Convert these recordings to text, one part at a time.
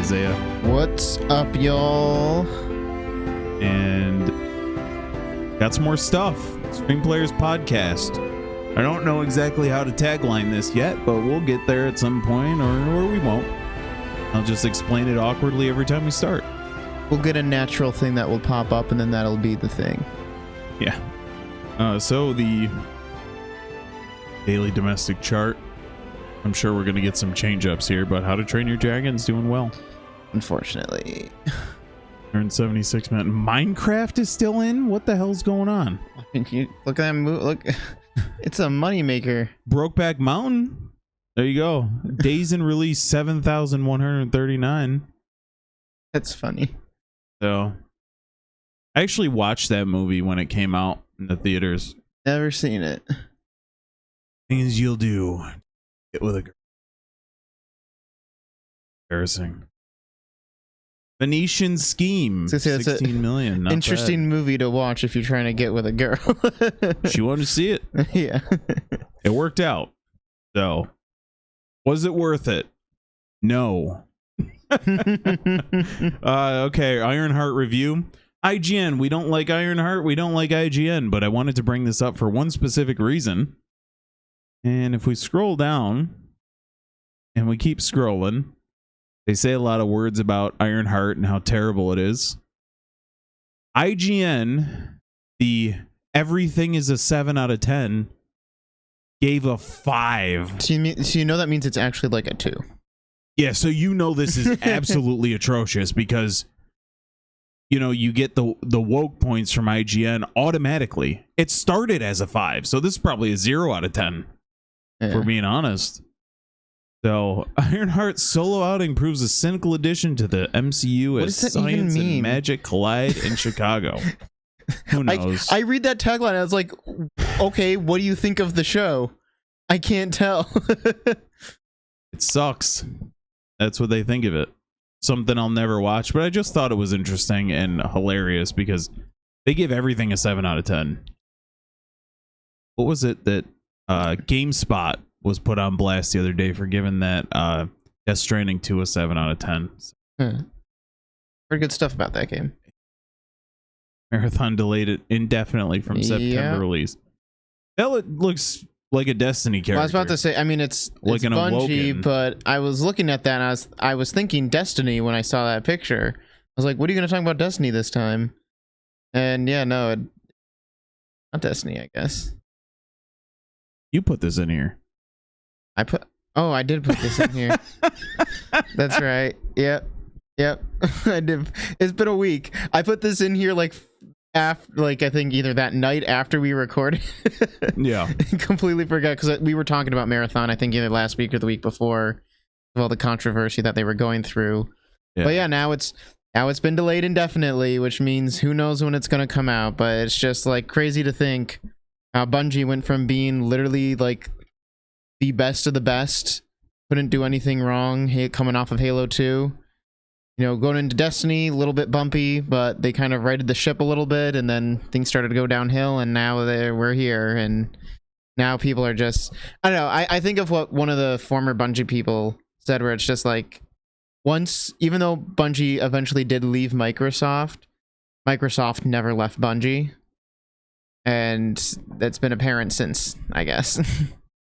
Isaiah. What's up, y'all? And got some more stuff. Stream Players Podcast. I don't know exactly how to tagline this yet, but we'll get there at some point, or we won't. I'll just explain it awkwardly every time we start. We'll get a natural thing that will pop up, and then that'll be the thing. Yeah. So the daily domestic chart. I'm sure we're going to get some change-ups here, but How to Train Your Dragon's doing well. Unfortunately. Earned 76 minutes. Minecraft is still in? What the hell's going on? I mean, you look at that move. Look, it's a moneymaker. Brokeback Mountain. There you go. Days in release 7,139. That's funny. So, I actually watched that movie when it came out in the theaters. Never seen it. Things you'll do. Get with a girl. Embarrassing. Venetian Scheme. 16 million. Interesting movie to watch if you're trying to get with a girl. She wanted to see it. Yeah. It worked out. So, was it worth it? No. Okay, Ironheart review. IGN, we don't like Ironheart, we don't like IGN, but I wanted to bring this up for one specific reason. And if we scroll down, and we keep scrolling, they say a lot of words about Ironheart and how terrible it is. IGN, the everything is a 7 out of 10, gave a 5. So you know that means it's actually like a 2. Yeah, so you know this is absolutely atrocious because, you know, you get the woke points from IGN automatically. It started as a 5, so this is probably a 0 out of 10, for being honest. So, Ironheart's solo outing proves a cynical addition to the MCU as science and magic collide in Chicago. Who knows? I read that tagline and I was like, okay, what do you think of the show? I can't tell. It sucks. That's what they think of it. Something I'll never watch, but I just thought it was interesting and hilarious because they give everything a 7 out of 10. What was it that GameSpot was put on blast the other day for giving that Death Stranding 2 a 7 out of 10? Pretty good stuff about that game. Marathon delayed it indefinitely from September release. That looks like a Destiny character. Well, I was about to say, I mean, it's like an Bungie, Awoken. but I was looking at that and I was thinking Destiny when I saw that picture. I was like, what are you going to talk about Destiny this time? And yeah, no, not Destiny, I guess. You put this in here. I did put this in here. That's right. Yep. I did. It's been a week. I put this in here like I think either that night after we recorded. Yeah. Completely forgot because we were talking about Marathon, I think either last week or the week before, of all the controversy that they were going through. Yeah. But yeah, now it's been delayed indefinitely, which means who knows when it's going to come out. But it's just like crazy to think how Bungie went from being literally like the best of the best, couldn't do anything wrong, coming off of Halo 2. You know, going into Destiny, a little bit bumpy, but they kind of righted the ship a little bit, and then things started to go downhill, and now we're here, and now people are just... I don't know, I think of what one of the former Bungie people said, where it's just like, even though Bungie eventually did leave Microsoft never left Bungie, and that's been apparent since, I guess.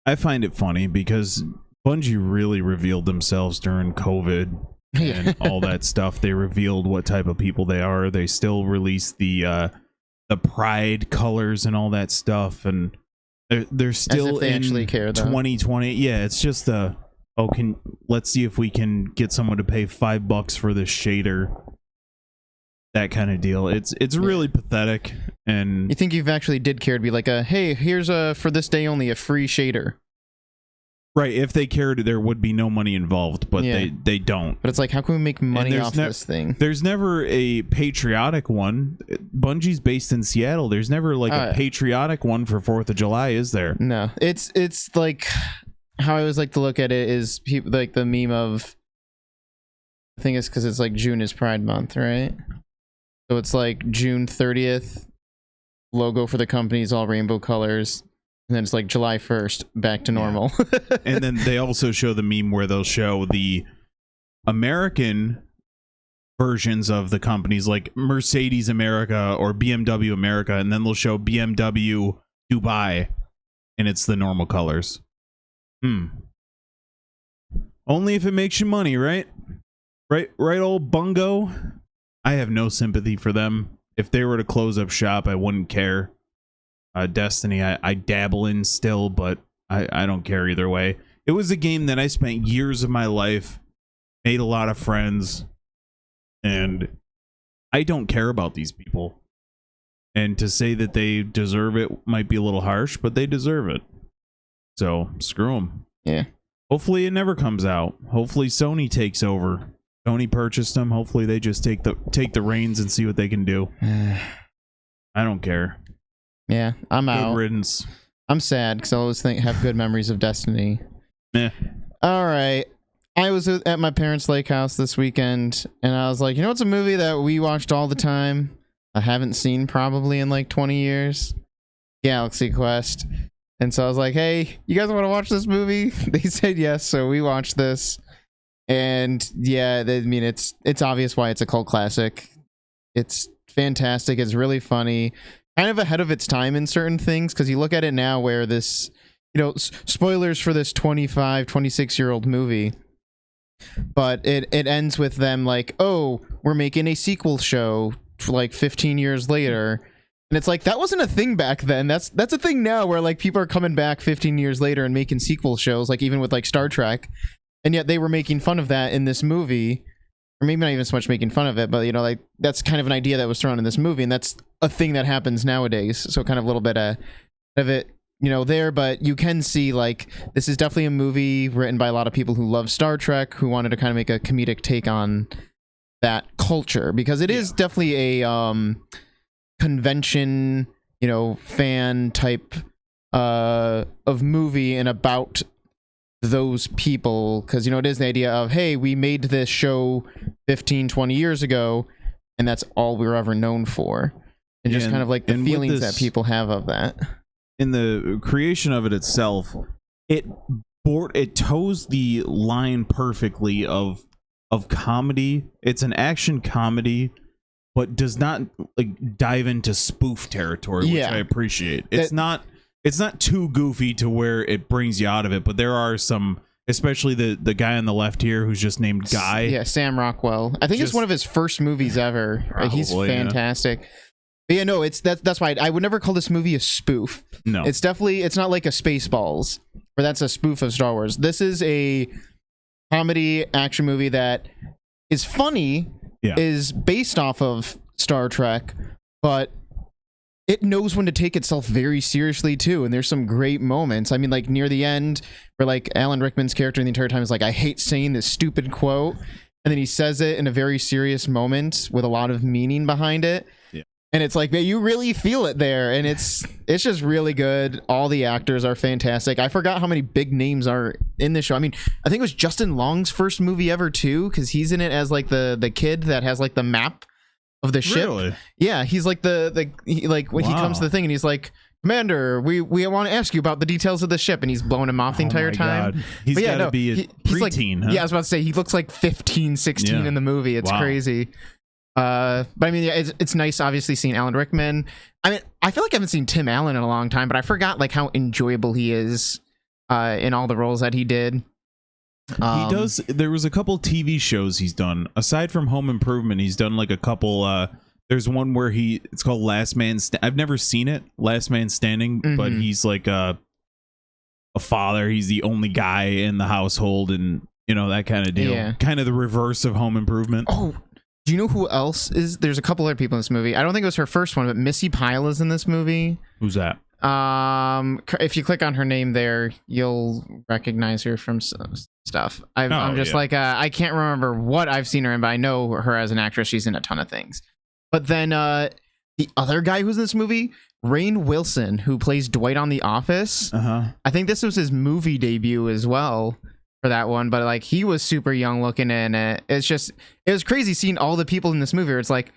I find it funny, because Bungie really revealed themselves during COVID, and all that stuff. They revealed what type of people they are. They still release the pride colors and all that stuff, and they're still as if they in actually care, though. 2020. Yeah, it's just let's see if we can get someone to pay $5 for this shader. That kind of deal. It's really pathetic. And you think you've actually did care to be like hey, here's for this day only a free shader. Right, if they cared, there would be no money involved, but they don't. But it's like, how can we make money off this thing? There's never a patriotic one. Bungie's based in Seattle. There's never like a patriotic one for 4th of July, is there? No. It's like, how I always like to look at it is people like the meme of, I think it's because it's like June is Pride Month, right? So it's like June 30th, logo for the company is all rainbow colors. And then it's like July 1st, back to normal. And then they also show the meme where they'll show the American versions of the companies, like Mercedes America or BMW America, and then they'll show BMW Dubai, and it's the normal colors. Only if it makes you money, right? Right, old Bungo. I have no sympathy for them. If they were to close up shop, I wouldn't care. Destiny, I dabble in still, but I don't care either way. It was a game that I spent years of my life, made a lot of friends, and I don't care about these people. And to say that they deserve it might be a little harsh, but they deserve it. So, screw them. Yeah. Hopefully it never comes out. Hopefully Sony takes over. Sony purchased them. Hopefully they just take the reins and see what they can do. I don't care. Yeah, I'm out. Good riddance. I'm sad because I always have good memories of Destiny. Yeah. All right. I was at my parents' lake house this weekend, and I was like, you know what's a movie that we watched all the time? I haven't seen probably in like 20 years? Galaxy Quest. And so I was like, hey, you guys want to watch this movie? They said yes, so we watched this. And yeah, I mean, it's obvious why it's a cult classic. It's fantastic. It's really funny. Kind of ahead of its time in certain things, because you look at it now where this, spoilers for this 25, 26-year-old movie, but it ends with them like, oh, we're making a sequel show like 15 years later. And it's like, that wasn't a thing back then. That's a thing now where like people are coming back 15 years later and making sequel shows, like even with like Star Trek. And yet they were making fun of that in this movie. Or maybe not even so much making fun of it, but like that's kind of an idea that was thrown in this movie, and that's a thing that happens nowadays. So kind of a little bit of it, there, but you can see like this is definitely a movie written by a lot of people who love Star Trek, who wanted to kind of make a comedic take on that culture, because it is definitely a convention, fan type of movie and about those people, because it is the idea of, hey, we made this show 15, 20 years ago, and that's all we were ever known for, and just kind of like the feelings that people have of that. In the creation of it itself, it toes the line perfectly of comedy. It's an action comedy, but does not like dive into spoof territory, which I appreciate. It's not too goofy to where it brings you out of it, but there are some, especially the guy on the left here who's just named Guy. Yeah, Sam Rockwell. I think it's one of his first movies ever. Probably, he's fantastic. Yeah. But yeah, no, that's why I would never call this movie a spoof. No. It's not like a Spaceballs, where that's a spoof of Star Wars. This is a comedy action movie that is funny, is based off of Star Trek, but it knows when to take itself very seriously too, and there's some great moments. I mean, like near the end, where like Alan Rickman's character the entire time is like, I hate saying this stupid quote, and then he says it in a very serious moment with a lot of meaning behind it. Yeah. And it's like, man, you really feel it there, and it's just really good. All the actors are fantastic. I forgot how many big names are in this show. I mean, I think it was Justin Long's first movie ever too, because he's in it as like the kid that has like the map of the ship. Really? Yeah, he's like when he comes to the thing and he's like, Commander, we want to ask you about the details of the ship, and he's blowing him off the entire time. God. He's got to be a preteen, huh? Yeah, I was about to say, he looks like 15, 16 in the movie. It's crazy. But I mean, it's nice obviously seeing Alan Rickman. I mean, I feel like I haven't seen Tim Allen in a long time, but I forgot like how enjoyable he is in all the roles that he did. There was a couple TV shows he's done aside from Home Improvement. He's done like a couple. There's one where it's called Last Man. I've never seen it, Last Man Standing, but he's like a father. He's the only guy in the household, and that kind of deal. Yeah. Kind of the reverse of Home Improvement. Oh, do you know who else is? There's a couple other people in this movie. I don't think it was her first one, but Missy Pyle is in this movie. Who's that? If you click on her name there, you'll recognize her from stuff. I'm just like, I can't remember what I've seen her in, but I know her as an actress. She's in a ton of things. But then the other guy who's in this movie, Rainn Wilson, who plays Dwight on The Office. I think this was his movie debut as well for that one, but like he was super young looking in it. It was crazy seeing all the people in this movie where it's like,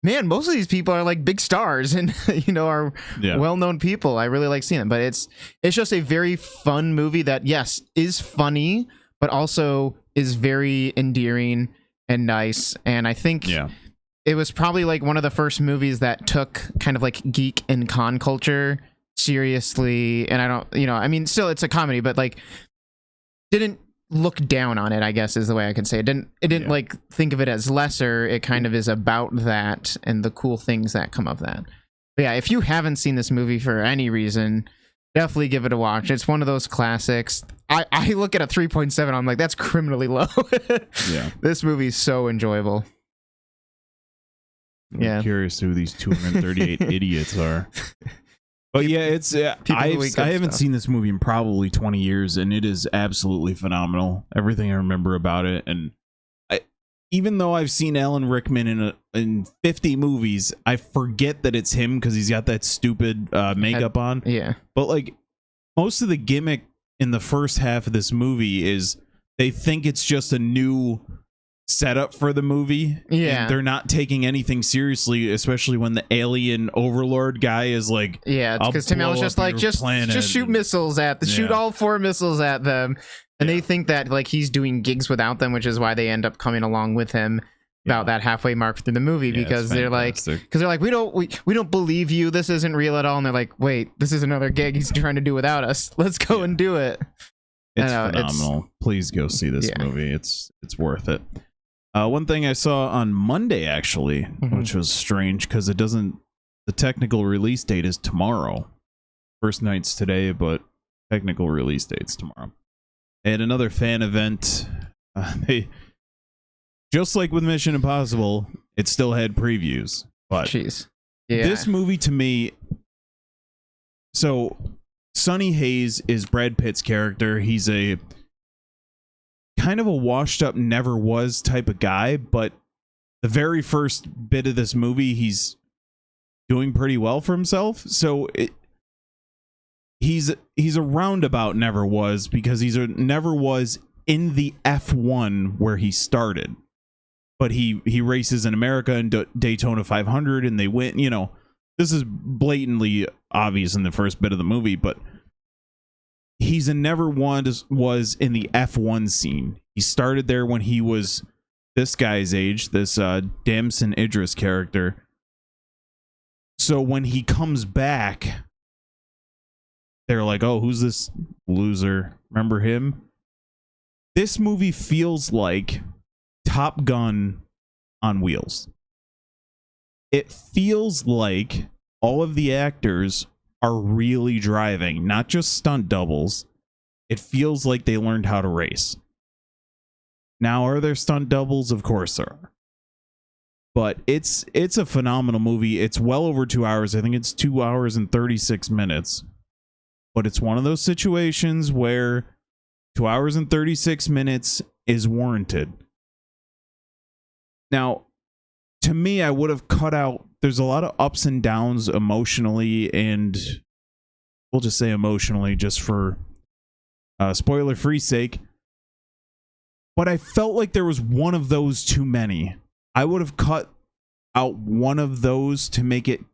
man, most of these people are like big stars and are well-known people. I really like seeing them, but it's just a very fun movie that, yes, is funny, but also is very endearing and nice. And I think it was probably like one of the first movies that took kind of like geek and con culture seriously. And I don't, I mean, still it's a comedy, but like didn't look down on it, I guess is the way I could say it. It didn't like think of it as lesser. It kind of is about that and the cool things that come of that. But yeah, if you haven't seen this movie for any reason, definitely give it a watch. It's one of those classics. I look at a 3.7, I'm like, that's criminally low. This movie's so enjoyable. I'm curious who these 238 idiots are. But yeah, it's I haven't seen this movie in probably 20 years, and it is absolutely phenomenal. Everything I remember about it, and even though I've seen Alan Rickman in 50 movies, I forget that it's him because he's got that stupid makeup on. Yeah. But like most of the gimmick in the first half of this movie is they think it's just a new setup for the movie. Yeah. And they're not taking anything seriously, especially when the alien overlord guy is like, yeah, because Tim Allen's just like, just shoot missiles at them, shoot all 4 missiles at them. And they think that like he's doing gigs without them, which is why they end up coming along with him about that halfway mark through the movie, because they're like, we don't believe you. This isn't real at all. And they're like, wait, this is another gig he's trying to do without us. Let's go and do it. It's phenomenal. Please go see this movie. It's worth it. One thing I saw on Monday, actually, which was strange because the technical release date is tomorrow. First night's today, but technical release date's tomorrow. And another fan event, they, just like with Mission Impossible, it still had previews. But this movie to me, so Sonny Hayes is Brad Pitt's character. He's a kind of a washed up, never was type of guy, but the very first bit of this movie, he's doing pretty well for himself. So he's a roundabout never was, because he's a never was in the F1 where he started, but he races in America and Daytona 500 and they win. This is blatantly obvious in the first bit of the movie, but he's a never was in the F1 scene. He started there when he was this guy's age, this Damson Idris character. So when he comes back, they're like, oh, who's this loser? Remember him? This movie feels like Top Gun on wheels. It feels like all of the actors are really driving, not just stunt doubles. It feels like they learned how to race. Now, are there stunt doubles? Of course there are. But it's a phenomenal movie. It's well over 2 hours. I think it's 2 hours and 36 minutes. But it's one of those situations where 2 hours and 36 minutes is warranted. Now, to me, I would have cut out, there's a lot of ups and downs emotionally, and we'll just say emotionally just for spoiler-free sake. But I felt like there was one of those too many. I would have cut out one of those to make it,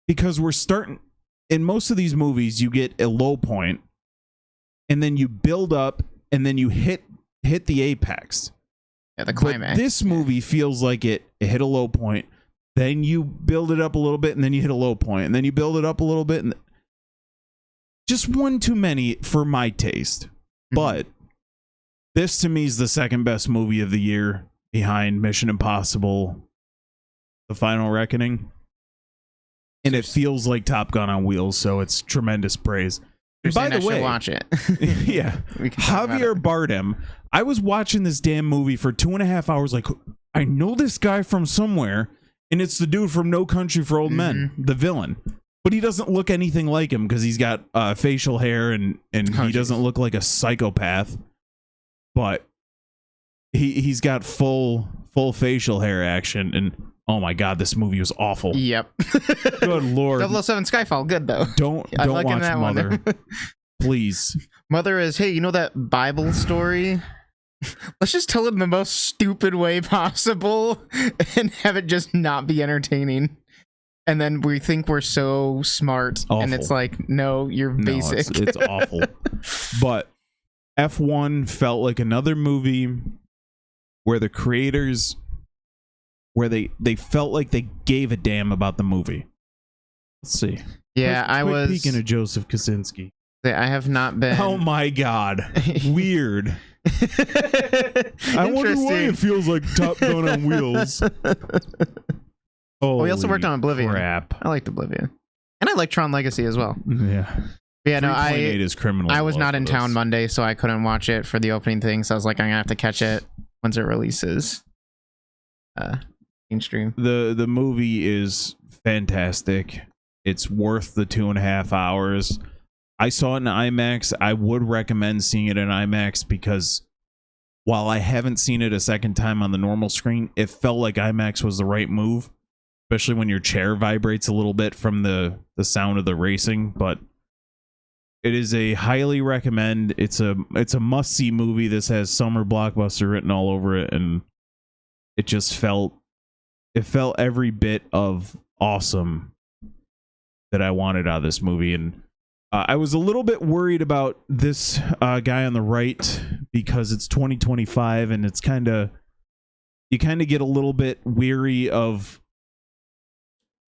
because we're starting, in most of these movies, you get a low point, and then you build up, and then you hit the apex. Yeah, the climax. But this movie feels like it hit a low point, then you build it up a little bit, and then you hit a low point, and then you build it up a little bit, and just one too many for my taste. But this to me is the second best movie of the year, behind Mission Impossible, The Final Reckoning. And it feels like Top Gun on wheels, so it's tremendous praise. By the way, watch it. Yeah, Javier Bardem. I was watching this damn movie for 2.5 hours. Like, I know this guy from somewhere, and it's the dude from No Country for Old Men, the villain. But he doesn't look anything like him because he's got facial hair and he doesn't look like a psychopath. But he's got full facial hair action, and oh my god, this movie was awful. Yep. Good lord. 007 Skyfall, good though. Don't watch Mother. Please. Mother is, hey, you know that Bible story? Let's just tell it in the most stupid way possible and have it just not be entertaining. And then we think we're so smart, and it's like, no, you're basic. It's awful. But F1 felt like another movie where the creators, where they felt like they gave a damn about the movie. Let's see. Yeah, I was peeking at Joseph Kosinski. I have not been. Oh my god, weird. I wonder why it feels like Top Gun on wheels. Oh, we also worked on Oblivion. Crap. I liked Oblivion, and I like Tron Legacy as well. Yeah. Yeah, no, 3.8 is criminal. I was not in town Monday, so I couldn't watch it for the opening thing. So I was like, I'm gonna have to catch it once it releases. Mainstream. The movie is fantastic. It's worth the 2.5 hours. I saw it in IMAX. I would recommend seeing it in IMAX because while I haven't seen it a second time on the normal screen, it felt like IMAX was the right move, especially when your chair vibrates a little bit from the sound of the racing. But it is a highly recommend. It's a must-see movie. This has summer blockbuster written all over it, and it just felt every bit of awesome that I wanted out of this movie. And I was a little bit worried about this guy on the right because it's 2025 and it's you kind of get a little bit weary of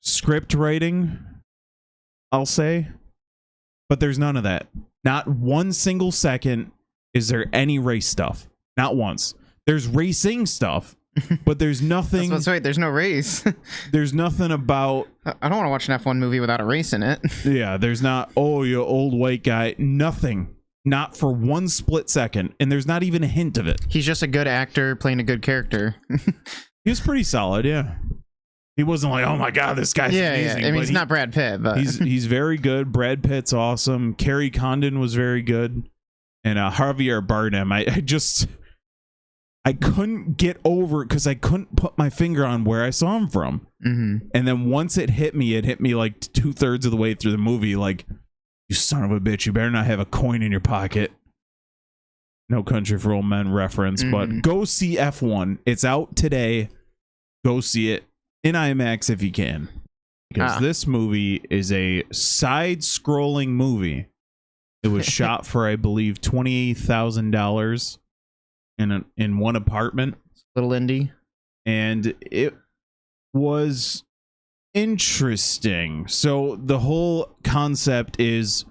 script writing, I'll say. But there's none of that. Not one single second is there any race stuff. Not once. There's racing stuff, but there's nothing. That's right. There's no race. There's nothing about. I don't want to watch an F1 movie without a race in it. Yeah, there's not. Oh, you old white guy. Nothing. Not for one split second, and there's not even a hint of it. He's just a good actor playing a good character. He was pretty solid. Yeah. He wasn't like, oh my god, this guy's amazing. Yeah. I mean, he's not Brad Pitt, but he's very good. Brad Pitt's awesome. Kerry Condon was very good, and Javier Bardem. I couldn't get over it because I couldn't put my finger on where I saw him from. Mm-hmm. And then once it hit me like 2/3 of the way through the movie. Like, you son of a bitch, you better not have a coin in your pocket. No Country for Old Men reference, but go see F1. It's out today. Go see it in IMAX if you can, because this movie is a side-scrolling movie. It was shot for, I believe, $28,000 in one apartment. Little indie, and it was interesting. So the whole concept is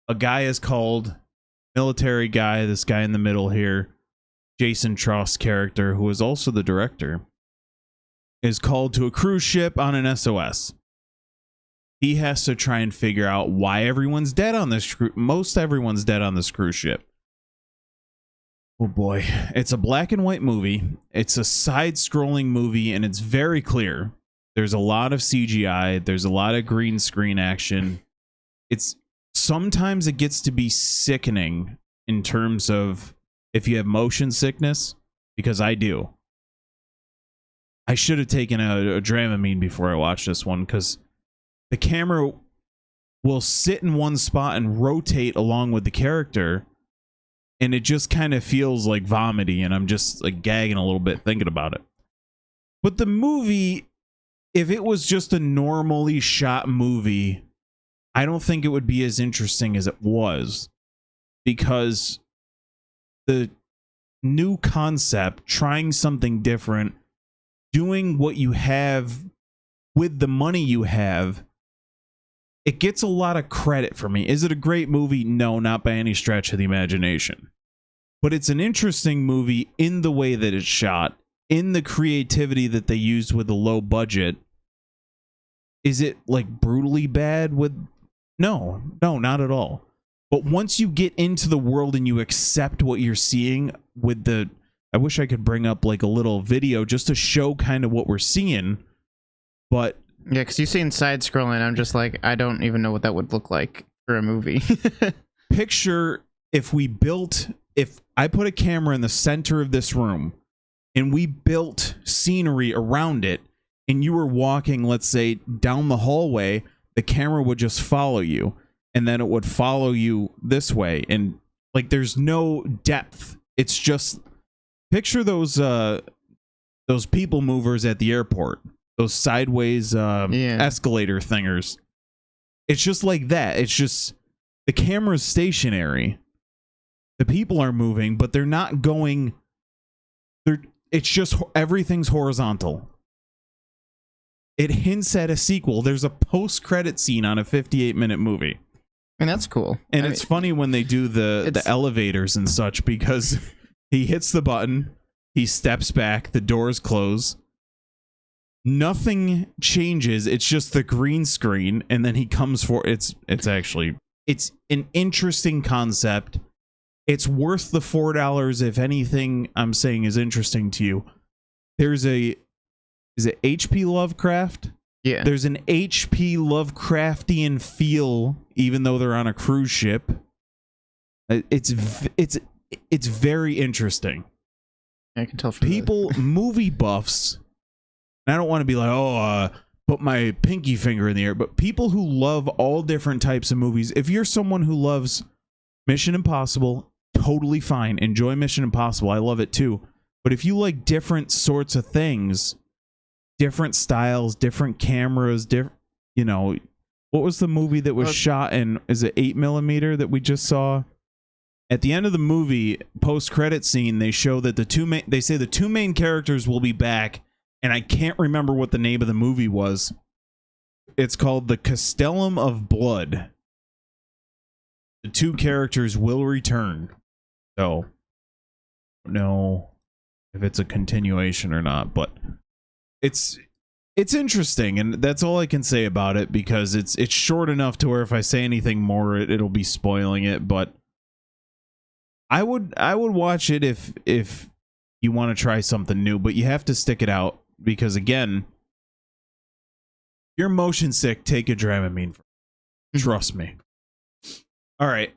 a guy is called military guy. This guy in the middle here, Jason Trost's character, who is also the director, is called to a cruise ship on an SOS. He has to try and figure out why everyone's dead on this most everyone's dead on this cruise ship. Oh boy. It's a black and white movie. It's a side-scrolling movie, and it's very clear. There's a lot of CGI. There's a lot of green screen action. Sometimes it gets to be sickening in terms of if you have motion sickness, because I do. I should have taken a Dramamine before I watched this one, because the camera will sit in one spot and rotate along with the character, and it just kind of feels like vomity, and I'm just like gagging a little bit thinking about it. But the movie, if it was just a normally shot movie, I don't think it would be as interesting as it was, because the new concept, trying something different, doing what you have with the money you have, it gets a lot of credit for me. Is it a great movie? No, not by any stretch of the imagination. But it's an interesting movie in the way that it's shot, in the creativity that they used with the low budget. Is it like brutally bad with... No, not at all. But once you get into the world and you accept what you're seeing with the... I wish I could bring up like a little video just to show kind of what we're seeing, but... Yeah, because you've seen side-scrolling, I'm just like, I don't even know what that would look like for a movie. Picture if I put a camera in the center of this room, and we built scenery around it, and you were walking, let's say, down the hallway, the camera would just follow you, and then it would follow you this way, and like there's no depth. It's just... Picture those people movers at the airport, those sideways escalator thingers. It's just like that. It's just the camera's stationary. The people are moving, but they're not going. it's just everything's horizontal. It hints at a sequel. There's a post-credit scene on a 58-minute movie. And that's cool. And it's funny when they do the elevators and such, because he hits the button, he steps back, the doors close. Nothing changes. It's just the green screen, and then he comes for it's an interesting concept. It's worth the $4 if anything I'm saying is interesting to you. Is it H.P. Lovecraft? Yeah. There's an H.P. Lovecraftian feel, even though they're on a cruise ship. It's very interesting. I can tell from people, movie buffs. And I don't want to be like, put my pinky finger in the air, but people who love all different types of movies. If you're someone who loves Mission Impossible, totally fine. Enjoy Mission Impossible. I love it too. But if you like different sorts of things, different styles, different cameras, what was the movie that was shot in, is it 8mm that we just saw? At the end of the movie, post-credit scene, they show that the two main characters will be back, and I can't remember what the name of the movie was. It's called The Castellum of Blood. The two characters will return. So, I don't know if it's a continuation or not, but it's interesting, and that's all I can say about it, because it's short enough to where if I say anything more, it'll be spoiling it. But I would watch it if you want to try something new, but you have to stick it out, because again, you're motion sick, take a Dramamine. Trust me. All right.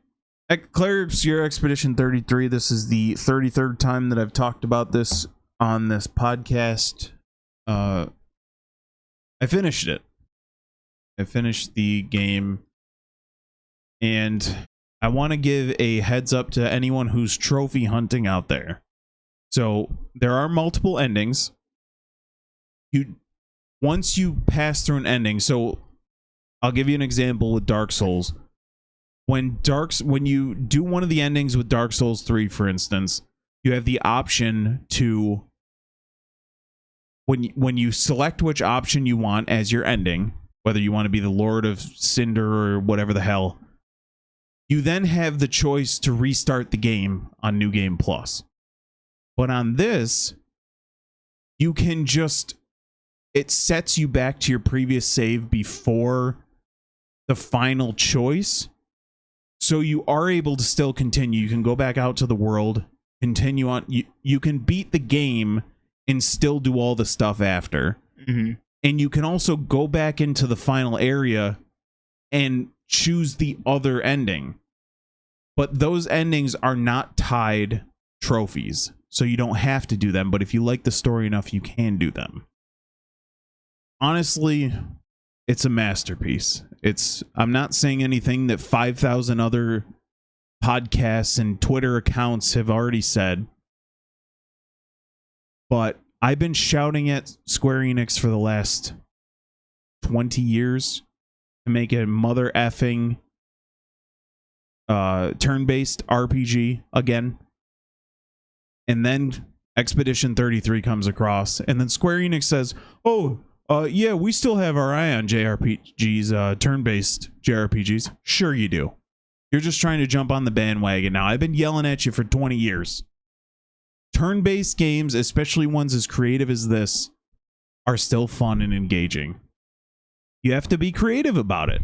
Claire Obscure Expedition-33. This is the 33rd time that I've talked about this on this podcast. I finished it. I finished the game, and I want to give a heads up to anyone who's trophy hunting out there. So there are multiple endings. Once you pass through an ending, so I'll give you an example with Dark Souls. When you do one of the endings with Dark Souls 3, for instance, you have the option to, when you select which option you want as your ending, whether you want to be the Lord of Cinder or whatever the hell, you then have the choice to restart the game on New Game Plus. But on this, you can it sets you back to your previous save before the final choice. So you are able to still continue. You can go back out to the world, continue on. You can beat the game and still do all the stuff after. Mm-hmm. And you can also go back into the final area and choose the other ending. But those endings are not tied trophies, so you don't have to do them. But if you like the story enough, you can do them. Honestly, it's a masterpiece. I'm not saying anything that 5,000 other podcasts and Twitter accounts have already said, but I've been shouting at Square Enix for the last 20 years to make a mother effing turn-based RPG again. And then Expedition-33 comes across, and then Square Enix says, yeah, we still have our eye on JRPGs, turn-based JRPGs. Sure you do. You're just trying to jump on the bandwagon now. I've been yelling at you for 20 years. Turn-based games, especially ones as creative as this, are still fun and engaging. You have to be creative about it.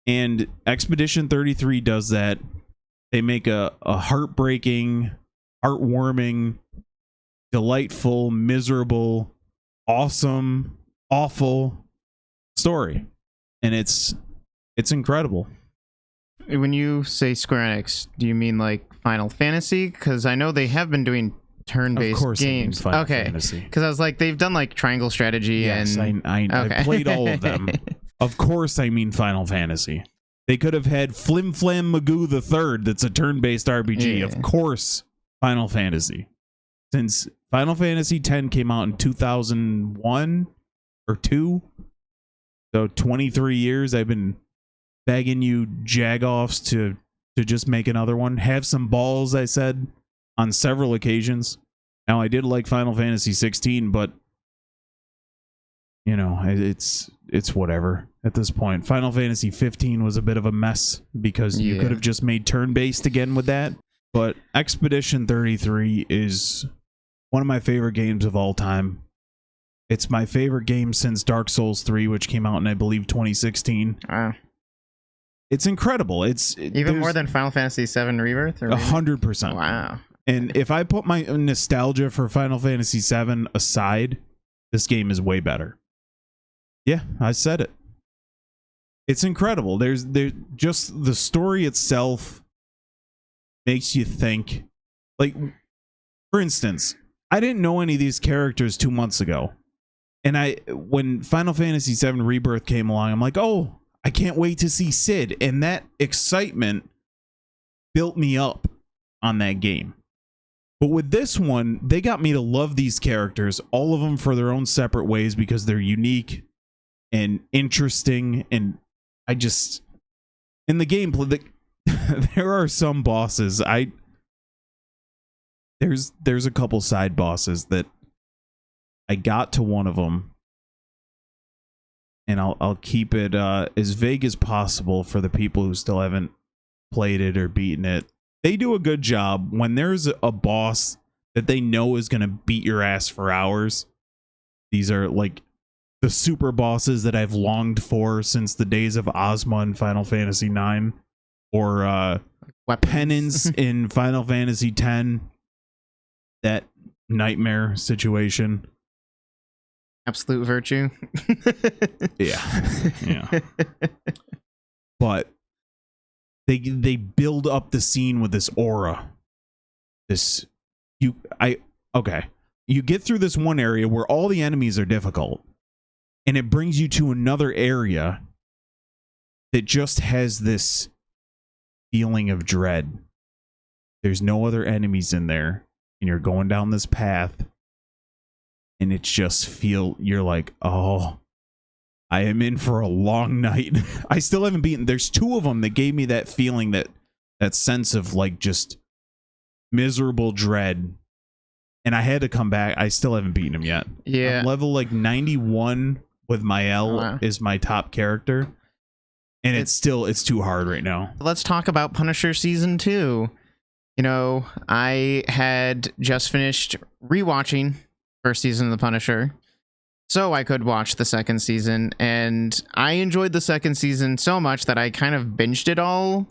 And Expedition-33 does that. They make a heartbreaking, heartwarming, delightful, miserable, awesome, awful story. And it's incredible. When you say Square Enix, do you mean like Final Fantasy? Because I know they have been doing turn-based games. Final Fantasy. Because I was like, they've done like Triangle Strategy. Yes, and I played all of them. Of course I mean Final Fantasy. They could have had Flim Flam Magoo the Third, that's a turn-based RPG. Yeah. Of course, Final Fantasy. Since Final Fantasy X came out in 2001 or 2, so 23 years, I've been begging you jagoffs to just make another one. Have some balls, I said, on several occasions. Now, I did like Final Fantasy 16, but you know, it's whatever at this point. Final Fantasy 15 was a bit of a mess because you could have just made turn-based again with that. But Expedition-33 is one of my favorite games of all time. It's my favorite game since Dark Souls 3, which came out in, I believe, 2016. Wow. It's incredible. It's even more than Final Fantasy 7 Rebirth? 100%. Wow. And if I put my nostalgia for Final Fantasy 7 aside, this game is way better. Yeah, I said it. It's incredible. There's just the story itself makes you think. Like, for instance, I didn't know any of these characters 2 months ago. And when Final Fantasy 7 Rebirth came along, I'm like, oh, I can't wait to see Cid. And that excitement built me up on that game. But with this one, they got me to love these characters, all of them for their own separate ways because they're unique and interesting. And I just, in the gameplay, there are some bosses. There's a couple side bosses that I got to one of them, and I'll keep it as vague as possible for the people who still haven't played it or beaten it. They do a good job when there's a boss that they know is going to beat your ass for hours. These are like the super bosses that I've longed for since the days of Ozma in Final Fantasy 9, or Penance in Final Fantasy 10. That nightmare situation. Absolute virtue. Yeah. But they build up the scene with this aura. You get through this one area where all the enemies are difficult, and it brings you to another area that just has this feeling of dread. There's no other enemies in there, and you're going down this path, and it's just you're like, oh, I am in for a long night. I still haven't beaten. There's two of them that gave me that feeling, that sense of like just miserable dread. And I had to come back. I still haven't beaten him yet. Yeah. I'm level like 91 with Mael is my top character. And it's too hard right now. Let's talk about Punisher Season 2. You know, I had just finished rewatching first season of The Punisher, so I could watch the second season, and I enjoyed the second season so much that I kind of binged it all,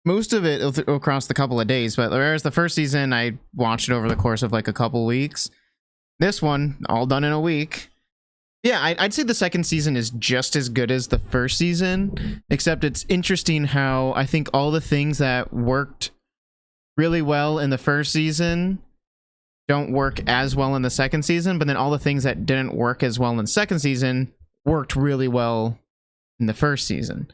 most of it across the couple of days. But whereas the first season I watched it over the course of like a couple weeks, this one all done in a week. Yeah, I'd say the second season is just as good as the first season, except it's interesting how I think all the things that worked really well in the first season don't work as well in the second season, but then all the things that didn't work as well in the second season worked really well in the first season.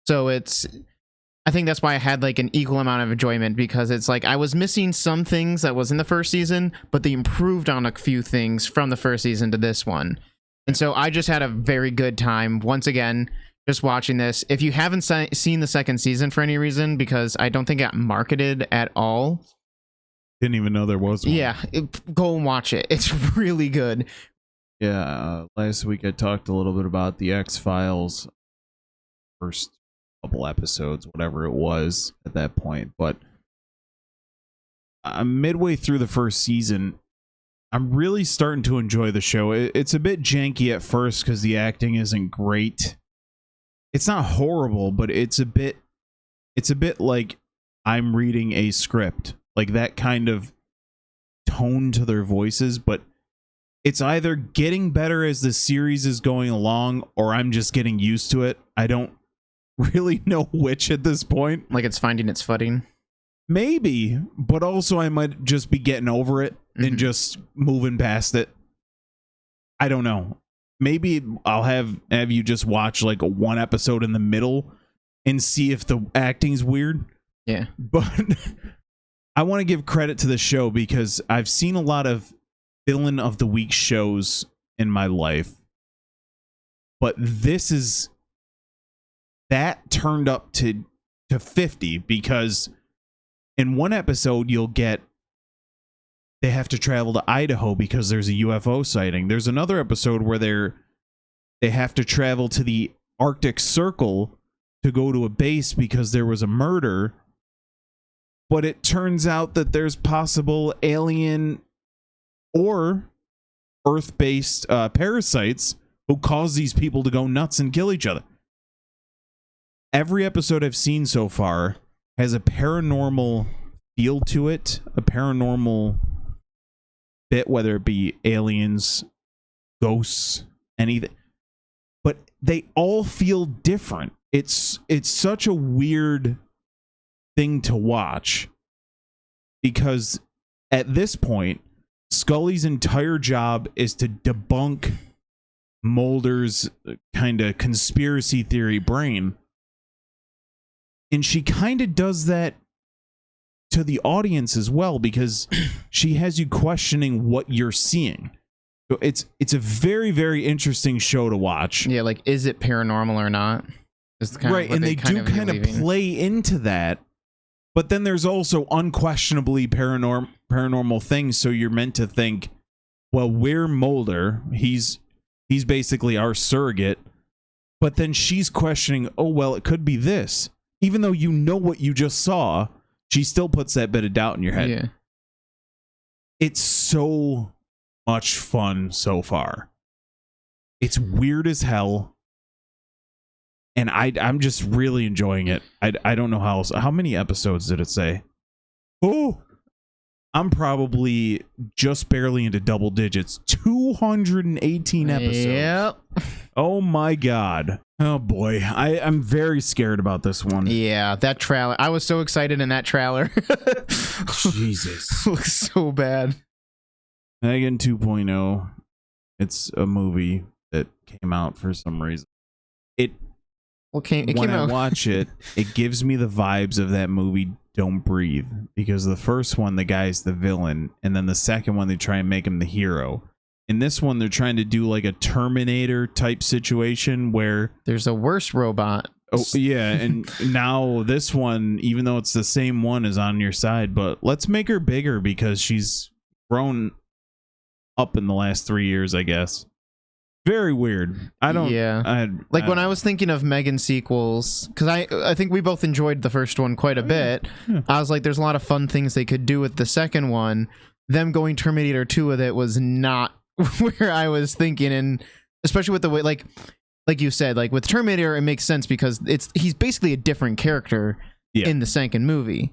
So I think that's why I had like an equal amount of enjoyment, because it's like I was missing some things that was in the first season, but they improved on a few things from the first season to this one. And so I just had a very good time once again just watching this. If you haven't seen the second season for any reason, because I don't think it got marketed at all. Didn't even know there was one. Yeah, go and watch it. It's really good. Yeah, last week I talked a little bit about the X-Files first couple episodes, whatever it was at that point. But I'm midway through the first season. I'm really starting to enjoy the show. It's a bit janky at first because the acting isn't great. It's not horrible, but it's a bit like I'm reading a script. Like that kind of tone to their voices, but it's either getting better as the series is going along, or I'm just getting used to it. I don't really know which at this point. Like it's finding its footing. Maybe, but also I might just be getting over it and just moving past it. I don't know. Maybe I'll have you just watch like one episode in the middle and see if the acting's weird. Yeah. But I want to give credit to the show because I've seen a lot of villain of the week shows in my life, but this is that turned up to 50, because in one episode you'll get they have to travel to Idaho because there's a UFO sighting. There's another episode where they have to travel to the Arctic Circle to go to a base because there was a murder. But it turns out that there's possible alien or Earth-based parasites who cause these people to go nuts and kill each other. Every episode I've seen so far has a paranormal feel to it, a paranormal bit, whether it be aliens, ghosts, anything. But they all feel different. It's such a weird thing to watch because at this point, Scully's entire job is to debunk Mulder's kind of conspiracy theory brain. And she kind of does that to the audience as well because she has you questioning what you're seeing. So it's a very, very interesting show to watch. Yeah, like, is it paranormal or not? Right, and they do kind of play into that. But then there's also unquestionably paranormal things, so you're meant to think, well, we're Mulder. He's basically our surrogate. But then she's questioning, oh, well, it could be this. Even though you know what you just saw, she still puts that bit of doubt in your head. Yeah. It's so much fun so far. It's weird as hell. And I'm just really enjoying it. I don't know how else. How many episodes did it say? Oh, I'm probably just barely into double digits. 218 episodes. Yep. Oh my God. Oh boy. I'm very scared about this one. Yeah, that trailer. I was so excited in that trailer. Jesus. Looks so bad. Megan 2.0. It's a movie that came out for some reason. When I watch it, it gives me the vibes of that movie Don't Breathe, because the first one the guy's the villain, and then the second one they try and make him the hero. In this one they're trying to do like a Terminator type situation where there's a worse robot. Oh yeah, and now this one, even though it's the same one, is on your side, but let's make her bigger because she's grown up in the last 3 years, I guess. Very weird. When I was thinking of Megan sequels, because I think we both enjoyed the first one quite a bit. Yeah. Yeah. I was like, there's a lot of fun things they could do with the second one. Them going Terminator 2 with it was not where I was thinking, and especially with the way, like you said, like with Terminator, it makes sense because he's basically a different character in the second movie.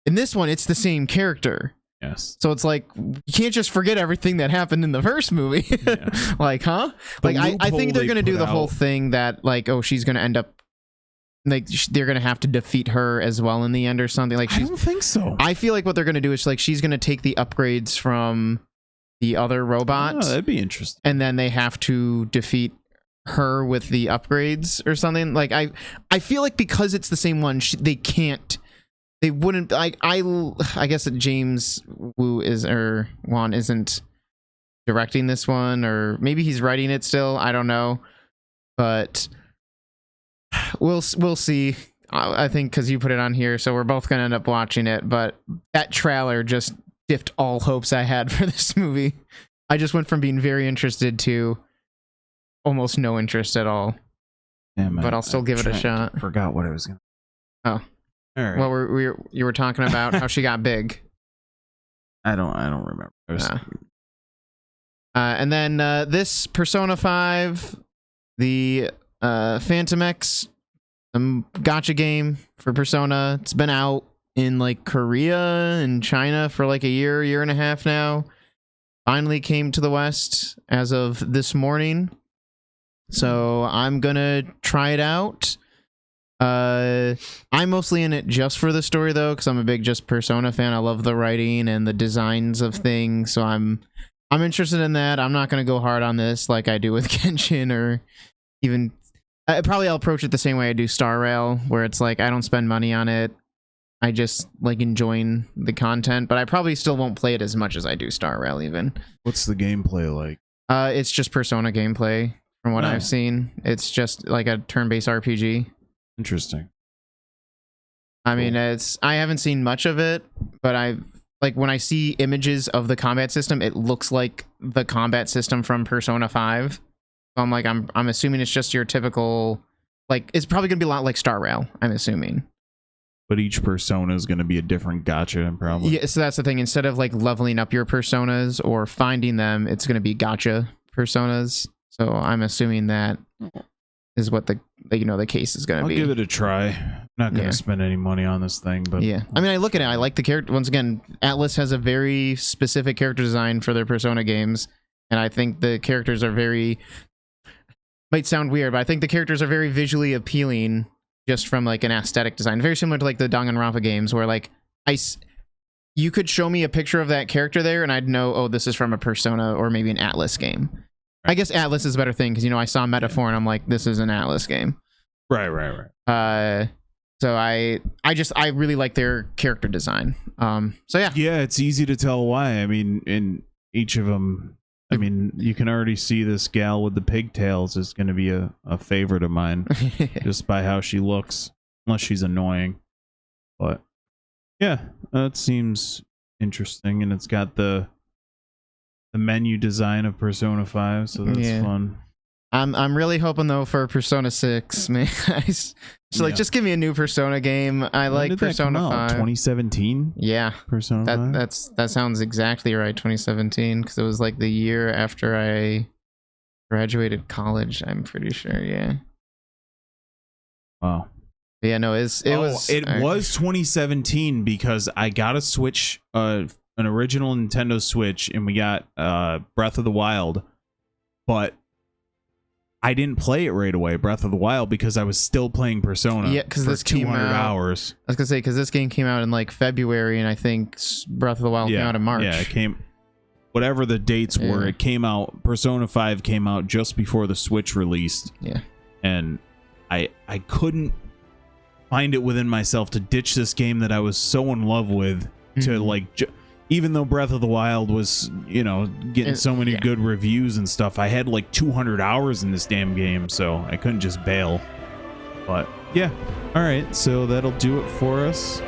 In this one, it's the same character. Yes. So it's like, you can't just forget everything that happened in the first movie. Yeah. Like, huh? Like, I think they're going to do the whole thing that, like, oh, she's going to end up, like, they're going to have to defeat her as well in the end or something. Like, I don't think so. I feel like what they're going to do is, like, she's going to take the upgrades from the other robots. Oh, that'd be interesting. And then they have to defeat her with the upgrades or something. Like, I feel like because it's the same one, they can't. They wouldn't. I guess that James Wan isn't directing this one, or maybe he's writing it still. I don't know, but we'll see. I think because you put it on here, so we're both gonna end up watching it. But that trailer just dipped all hopes I had for this movie. I just went from being very interested to almost no interest at all. Damn, but I'll still give it a shot. Forgot what I was gonna. Oh. All right. Well, you were talking about how she got big. I don't remember. And then this Persona 5, the Phantom X gacha game for Persona. It's been out in like Korea and China for like a year and a half now. Finally came to the West as of this morning. So I'm gonna try it out. I'm mostly in it just for the story though, because I'm a big just Persona fan. I love the writing and the designs of things, so I'm interested in that. I'm not gonna go hard on this like I do with Genshin, or even I'll approach it the same way I do Star Rail, where it's like I don't spend money on it. I just like enjoying the content, but I probably still won't play it as much as I do Star Rail even. What's the gameplay like? It's just Persona gameplay from what I've seen. It's just like a turn-based RPG. Interesting. I mean, I haven't seen much of it, but like when I see images of the combat system, it looks like the combat system from Persona 5. So I'm like, I'm assuming it's just your typical, like, it's probably gonna be a lot like Star Rail, I'm assuming. But each persona is going to be a different gacha, probably. Yeah, so that's the thing. Instead of like leveling up your personas or finding them, it's going to be gacha personas. So I'm assuming that is what the case is going to be. I'll give it a try. I'm not going to spend any money on this thing, but yeah. I mean, I look at it. I like the character. Once again, Atlas has a very specific character design for their Persona games, and I think the characters are very. Might sound weird, but I think the characters are very visually appealing. Just from like an aesthetic design, very similar to like the Danganronpa games, where like you could show me a picture of that character there, and I'd know, oh, this is from a Persona or maybe an Atlas game. Right. I guess Atlas is a better thing because I saw Metaphor and I'm like, this is an Atlas game. Right. So I really like their character design. So yeah. Yeah, it's easy to tell why. I mean, in each of them. I mean, you can already see this gal with the pigtails is going to be a favorite of mine just by how she looks, unless she's annoying. But yeah, it seems interesting, and it's got the menu design of Persona 5, so that's fun. I'm really hoping though for Persona 6, man. So like, just give me a new Persona game. I like Persona 5. 2017. Yeah, Persona 5? That sounds exactly right. 2017, because it was like the year after I graduated college. I'm pretty sure. Yeah. Wow. Yeah. No, it was 2017 because I got a Switch, an original Nintendo Switch, and we got Breath of the Wild, but I didn't play it right away, Breath of the Wild, because I was still playing Persona. Yeah, because this 200 came out, hours. I was gonna say, because this game came out in like February, and I think Breath of the Wild came out in March. Yeah, it came. Whatever the dates were, it came out. Persona 5 came out just before the Switch released. Yeah, and I couldn't find it within myself to ditch this game that I was so in love with to like. Even though Breath of the Wild was, getting so many good reviews and stuff, I had like 200 hours in this damn game, so I couldn't just bail. But yeah, all right, so that'll do it for us.